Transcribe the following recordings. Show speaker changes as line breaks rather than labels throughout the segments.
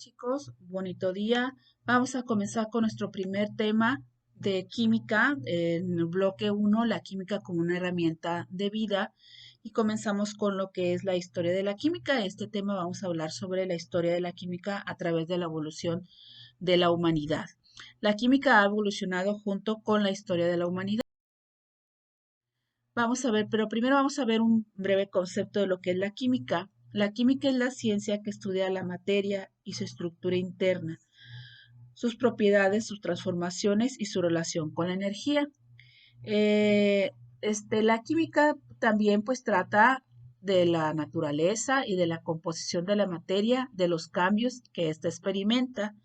Chicos, bonito día. Vamos a comenzar con nuestro primer tema de química, en el bloque uno, la química como una herramienta de vida. Y comenzamos con lo que es la historia de la química. Este tema vamos a hablar sobre la historia de la química a través de la evolución de la humanidad. La química ha evolucionado junto con la historia de la humanidad. Vamos a ver, pero primero vamos a ver un breve concepto de lo que es la química. La química es la ciencia que estudia la materia y su estructura interna, sus propiedades, sus transformaciones y su relación con la energía. Eh, la química también pues trata de la naturaleza y de la composición de la materia, de los cambios que ésta experimenta.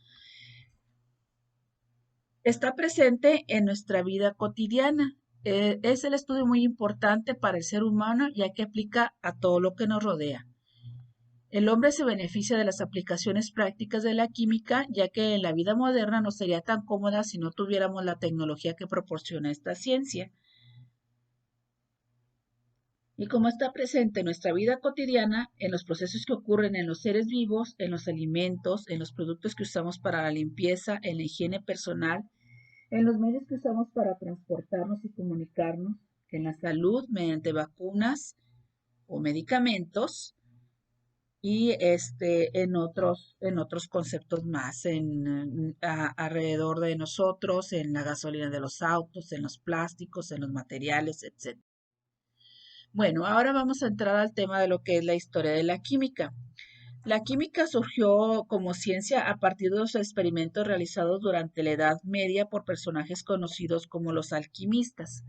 Está presente en nuestra vida cotidiana. Es el estudio muy importante para el ser humano ya que aplica a todo lo que nos rodea. El hombre se beneficia de las aplicaciones prácticas de la química, ya que en la vida moderna no sería tan cómoda si no tuviéramos la tecnología que proporciona esta ciencia. Y como está presente en nuestra vida cotidiana, en los procesos que ocurren en los seres vivos, en los alimentos, en los productos que usamos para la limpieza, en la higiene personal, en los medios que usamos para transportarnos y comunicarnos, en la salud mediante vacunas o medicamentos, y en otros conceptos más, alrededor de nosotros, en la gasolina de los autos, en los plásticos, en los materiales, etc. Bueno, ahora vamos a entrar al tema de lo que es la historia de la química. La química surgió como ciencia a partir de los experimentos realizados durante la Edad Media por personajes conocidos como los alquimistas.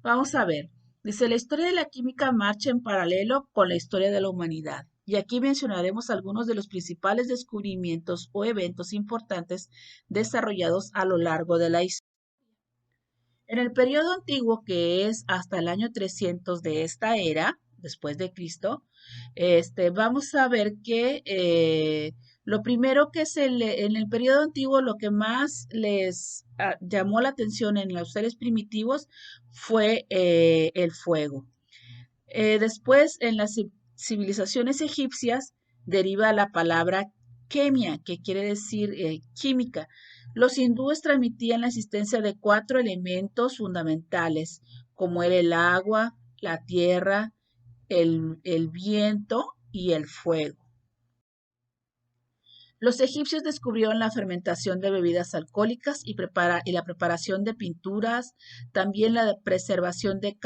Vamos a ver, dice, la historia de la química marcha en paralelo con la historia de la humanidad. Y aquí mencionaremos algunos de los principales descubrimientos o eventos importantes desarrollados a lo largo de la historia. En el periodo antiguo, que es hasta el año 300 de esta era, después de Cristo, vamos a ver que lo primero que en el periodo antiguo, lo que más les llamó la atención en los seres primitivos fue el fuego. Después, en las civilizaciones egipcias, deriva la palabra quemia, que quiere decir química. Los hindúes transmitían la existencia de cuatro elementos fundamentales, como era el agua, la tierra, el viento y el fuego. Los egipcios descubrieron la fermentación de bebidas alcohólicas y la preparación de pinturas, también la preservación de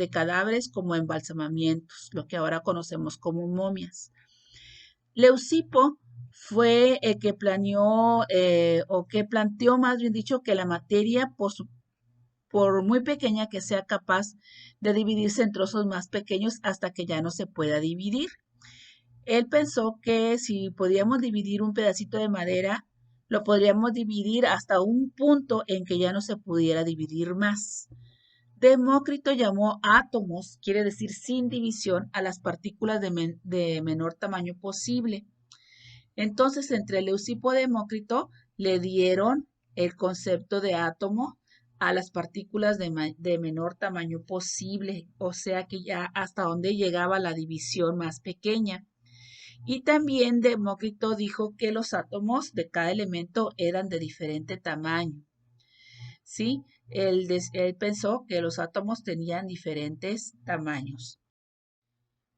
cadáveres como embalsamamientos, lo que ahora conocemos como momias. Leucipo fue el que planeó o que planteó, más bien dicho, que la materia, por muy pequeña que sea, capaz de dividirse en trozos más pequeños hasta que ya no se pueda dividir. Él pensó que si podíamos dividir un pedacito de madera, lo podríamos dividir hasta un punto en que ya no se pudiera dividir más. Demócrito llamó átomos, quiere decir sin división, a las partículas de menor tamaño posible. Entonces, entre Leucipo y Demócrito le dieron el concepto de átomo a las partículas de menor tamaño posible, o sea que ya hasta donde llegaba la división más pequeña. Y también Demócrito dijo que los átomos de cada elemento eran de diferente tamaño. ¿Sí? Él pensó que los átomos tenían diferentes tamaños.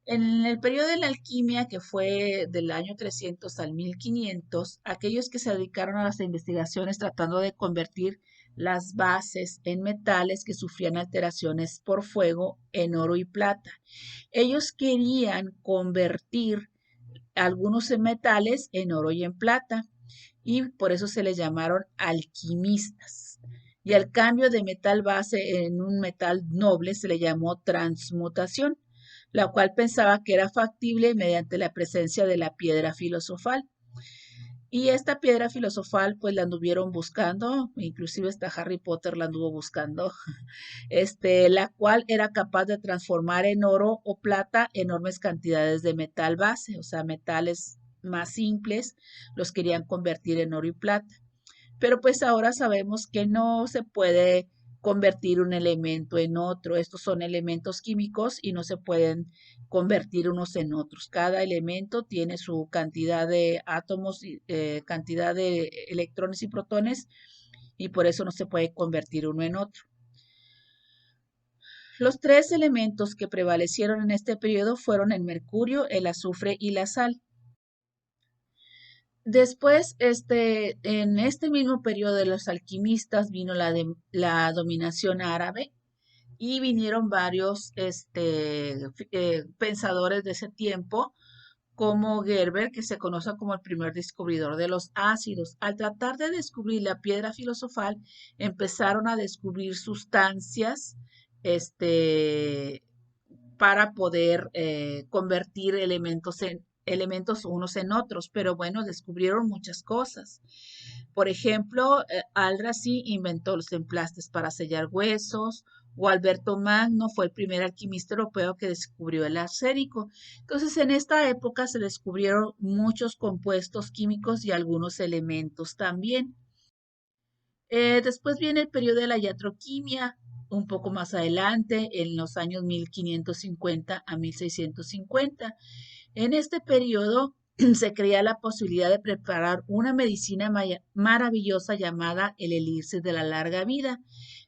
En el periodo de la alquimia, que fue del año 300 al 1500, aquellos que se dedicaron a las investigaciones tratando de convertir las bases en metales que sufrían alteraciones por fuego en oro y plata. Ellos querían convertir algunos metales en oro y en plata, y por eso se les llamaron alquimistas. Y al cambio de metal base en un metal noble se le llamó transmutación, la cual pensaba que era factible mediante la presencia de la piedra filosofal. Y esta piedra filosofal, pues la anduvieron buscando, inclusive hasta Harry Potter la anduvo buscando, la cual era capaz de transformar en oro o plata enormes cantidades de metal base, o sea, metales más simples, los querían convertir en oro y plata. Pero pues ahora sabemos que no se puede convertir un elemento en otro. Estos son elementos químicos y no se pueden convertir unos en otros. Cada elemento tiene su cantidad de átomos, cantidad de electrones y protones, y por eso no se puede convertir uno en otro. Los tres elementos que prevalecieron en este periodo fueron el mercurio, el azufre y la sal. Después, en este mismo periodo de los alquimistas vino la dominación árabe y vinieron varios pensadores de ese tiempo, como Gerber, que se conoce como el primer descubridor de los ácidos. Al tratar de descubrir la piedra filosofal, empezaron a descubrir sustancias para poder convertir elementos unos en otros, pero bueno, descubrieron muchas cosas. Por ejemplo, Al-Razi inventó los emplastes para sellar huesos, o Alberto Magno fue el primer alquimista europeo que descubrió el arsénico. Entonces, en esta época se descubrieron muchos compuestos químicos y algunos elementos también. Después viene el periodo de la iatroquimia, un poco más adelante, en los años 1550 a 1650. En este periodo se creía la posibilidad de preparar una medicina maravillosa llamada el elixir de la larga vida,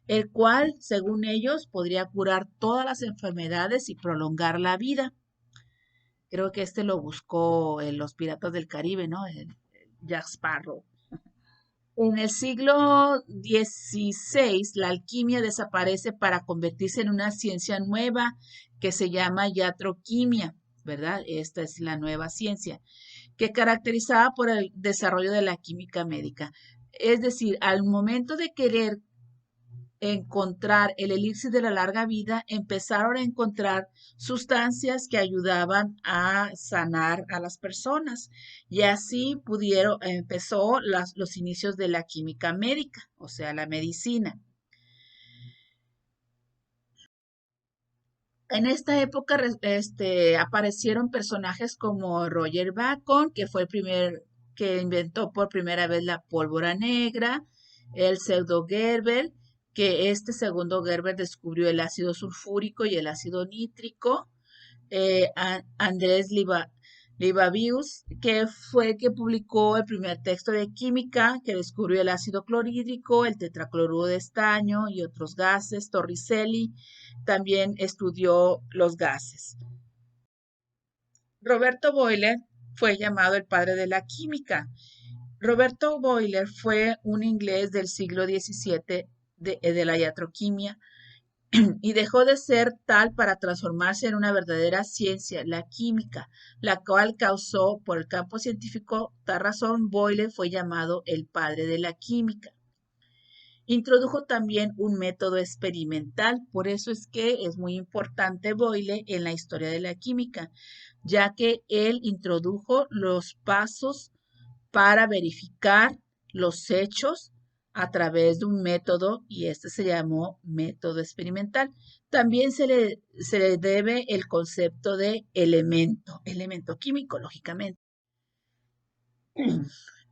el cual, según ellos, podría curar todas las enfermedades y prolongar la vida. Creo que lo buscó en los Piratas del Caribe, ¿no? Jack Sparrow. En el siglo XVI, la alquimia desaparece para convertirse en una ciencia nueva que se llama iatroquimia, ¿verdad? Esta es la nueva ciencia, que caracterizaba por el desarrollo de la química médica. Es decir, al momento de querer encontrar el elixir de la larga vida, empezaron a encontrar sustancias que ayudaban a sanar a las personas y así empezó los inicios de la química médica, o sea, la medicina. En esta época aparecieron personajes como Roger Bacon, que fue el primer que inventó por primera vez la pólvora negra, el pseudo Gerber, que segundo Gerber descubrió el ácido sulfúrico y el ácido nítrico, Andrés Libavius, que fue el que publicó el primer texto de química, que descubrió el ácido clorhídrico, el tetracloruro de estaño y otros gases, Torricelli también estudió los gases. Roberto Boiler fue llamado el padre de la química. Roberto Boiler fue un inglés del siglo XVII de la iatroquimia y dejó de ser tal para transformarse en una verdadera ciencia, la química, la cual causó por el campo científico, tal razón Boiler fue llamado el padre de la química. Introdujo también un método experimental, por eso es que es muy importante Boyle en la historia de la química, ya que él introdujo los pasos para verificar los hechos a través de un método y se llamó método experimental. También se le debe el concepto de elemento químico, lógicamente.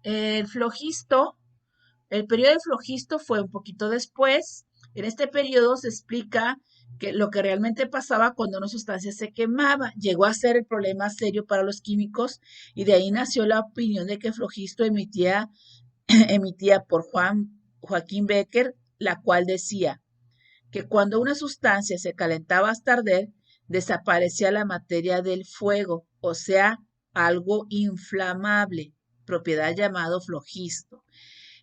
El flogisto. El periodo de Flogisto fue un poquito después. En este periodo se explica que lo que realmente pasaba cuando una sustancia se quemaba. Llegó a ser el problema serio para los químicos y de ahí nació la opinión de que Flogisto emitía por Joaquín Becker, la cual decía que cuando una sustancia se calentaba hasta arder, desaparecía la materia del fuego, o sea, algo inflamable, propiedad llamado flogisto.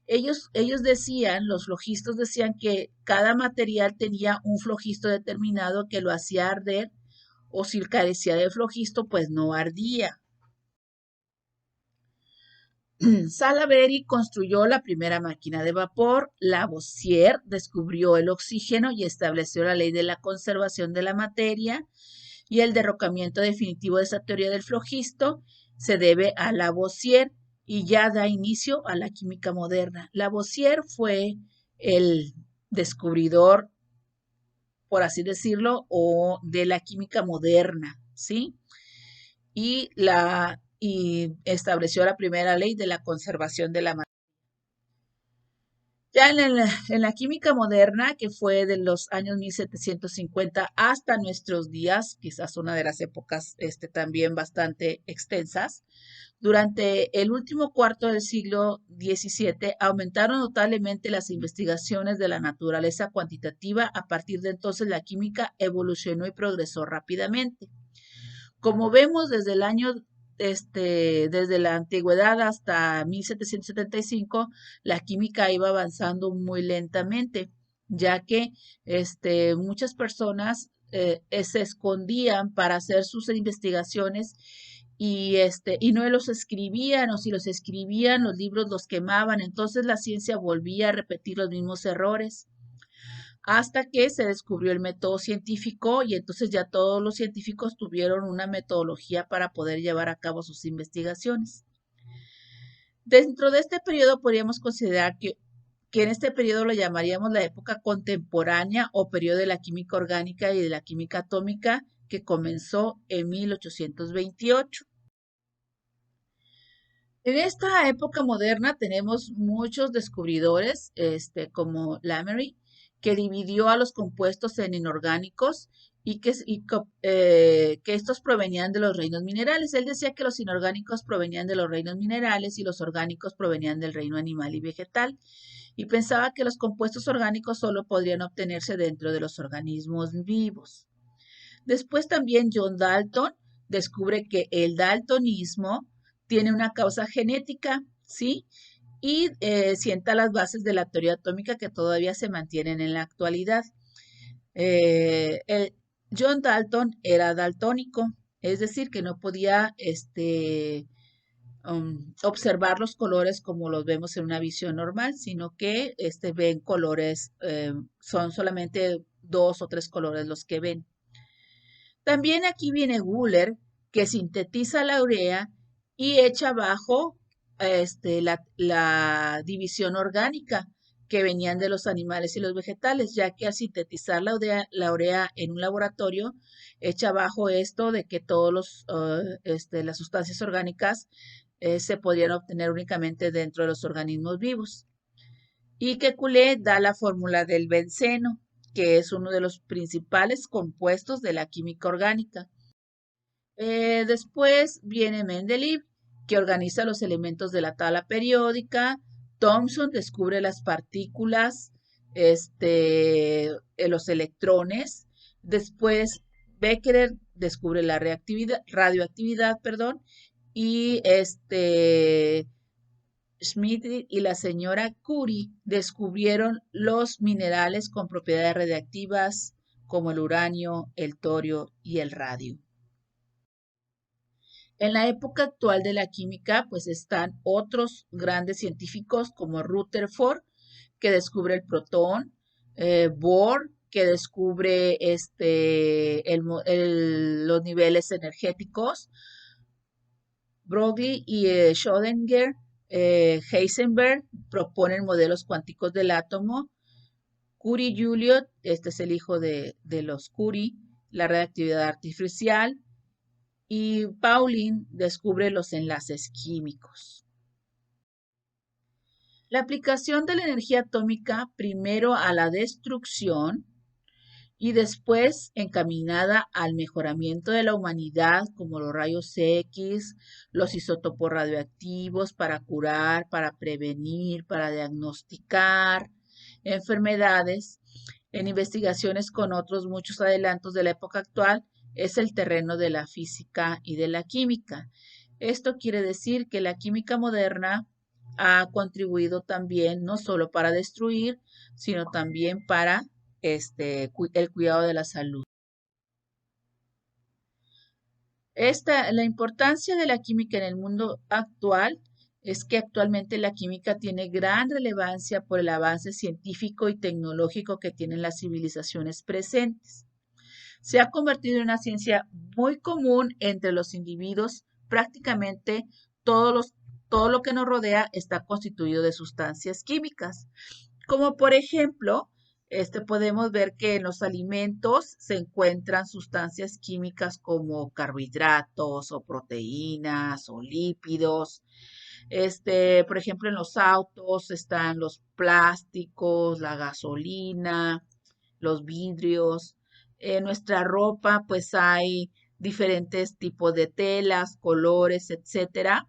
Los flogistas decían que cada material tenía un flogisto determinado que lo hacía arder, o si carecía de flogisto, pues no ardía. Salaberry construyó la primera máquina de vapor, Lavoisier descubrió el oxígeno y estableció la ley de la conservación de la materia, y el derrocamiento definitivo de esa teoría del flogisto se debe a Lavoisier y ya da inicio a la química moderna. Lavoisier fue el descubridor, por así decirlo, o de la química moderna, ¿sí? Y estableció la primera ley de la conservación de la materia. Ya en la química moderna, que fue de los años 1750 hasta nuestros días, quizás una de las épocas también bastante extensas, durante el último cuarto del siglo XVII aumentaron notablemente las investigaciones de la naturaleza cuantitativa. A partir de entonces la química evolucionó y progresó rápidamente. Como vemos desde el año, desde la antigüedad hasta 1775, la química iba avanzando muy lentamente, ya que muchas personas se escondían para hacer sus investigaciones y no los escribían, o si los escribían, los libros los quemaban, entonces la ciencia volvía a repetir los mismos errores hasta que se descubrió el método científico y entonces ya todos los científicos tuvieron una metodología para poder llevar a cabo sus investigaciones. Dentro de este periodo podríamos considerar que en este periodo lo llamaríamos la época contemporánea o periodo de la química orgánica y de la química atómica, que comenzó en 1828. En esta época moderna tenemos muchos descubridores, como Lamery, que dividió a los compuestos en inorgánicos que estos provenían de los reinos minerales. Él decía que los inorgánicos provenían de los reinos minerales y los orgánicos provenían del reino animal y vegetal, y pensaba que los compuestos orgánicos solo podrían obtenerse dentro de los organismos vivos. Después también John Dalton descubre que el daltonismo tiene una causa genética, ¿sí? Y sienta las bases de la teoría atómica que todavía se mantienen en la actualidad. John Dalton era daltónico, es decir, que no podía observar los colores como los vemos en una visión normal, sino que ven colores, son solamente 2 o 3 colores los que ven. También aquí viene Wöhler, que sintetiza la urea y echa abajo la división orgánica que venían de los animales y los vegetales, ya que al sintetizar la urea en un laboratorio, echa abajo esto de que todas las sustancias orgánicas se podían obtener únicamente dentro de los organismos vivos. Y que Culé da la fórmula del benceno, que es uno de los principales compuestos de la química orgánica. Después viene Mendeleev, que organiza los elementos de la tabla periódica. Thomson descubre las partículas, los electrones. Después Becquerel descubre la radioactividad, perdón, y Schmidt y la señora Curie descubrieron los minerales con propiedades radiactivas como el uranio, el torio y el radio. En la época actual de la química, pues están otros grandes científicos como Rutherford, que descubre el protón, Bohr, que descubre los niveles energéticos, Broglie y Schrödinger, Heisenberg proponen modelos cuánticos del átomo, Curie-Juliot, este es el hijo de los Curie, la reactividad artificial, y Pauling descubre los enlaces químicos. La aplicación de la energía atómica primero a la destrucción y después encaminada al mejoramiento de la humanidad, como los rayos X, los isótopos radioactivos para curar, para prevenir, para diagnosticar enfermedades, en investigaciones con otros muchos adelantos de la época actual, es el terreno de la física y de la química. Esto quiere decir que la química moderna ha contribuido también no solo para destruir, sino también para el cuidado de la salud. La importancia de la química en el mundo actual es que actualmente la química tiene gran relevancia por el avance científico y tecnológico que tienen las civilizaciones presentes. Se ha convertido en una ciencia muy común entre los individuos. Prácticamente todo lo que nos rodea está constituido de sustancias químicas, como por ejemplo, podemos ver que en los alimentos se encuentran sustancias químicas como carbohidratos o proteínas o lípidos. Por ejemplo, en los autos están los plásticos, la gasolina, los vidrios. En nuestra ropa, pues hay diferentes tipos de telas, colores, etcétera.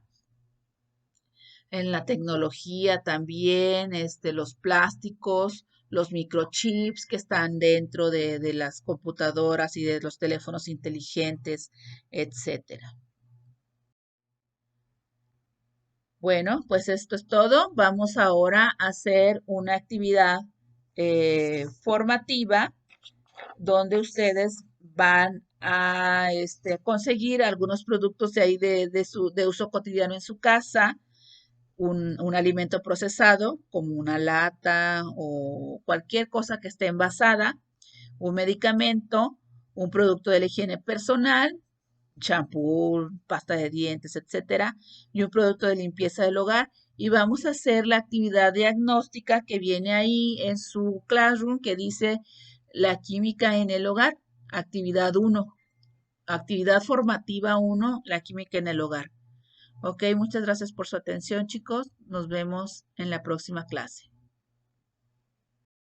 En la tecnología también, los plásticos, los microchips que están dentro de las computadoras y de los teléfonos inteligentes, etcétera. Bueno, pues esto es todo. Vamos ahora a hacer una actividad formativa donde ustedes van a conseguir algunos productos de ahí de uso cotidiano en su casa, un alimento procesado como una lata o cualquier cosa que esté envasada, un medicamento, un producto de la higiene personal, champú, pasta de dientes, etcétera, y un producto de limpieza del hogar. Y vamos a hacer la actividad diagnóstica que viene ahí en su classroom que dice la química en el hogar, actividad uno, actividad formativa uno, la química en el hogar. Ok, muchas gracias por su atención, chicos. Nos vemos en la próxima clase.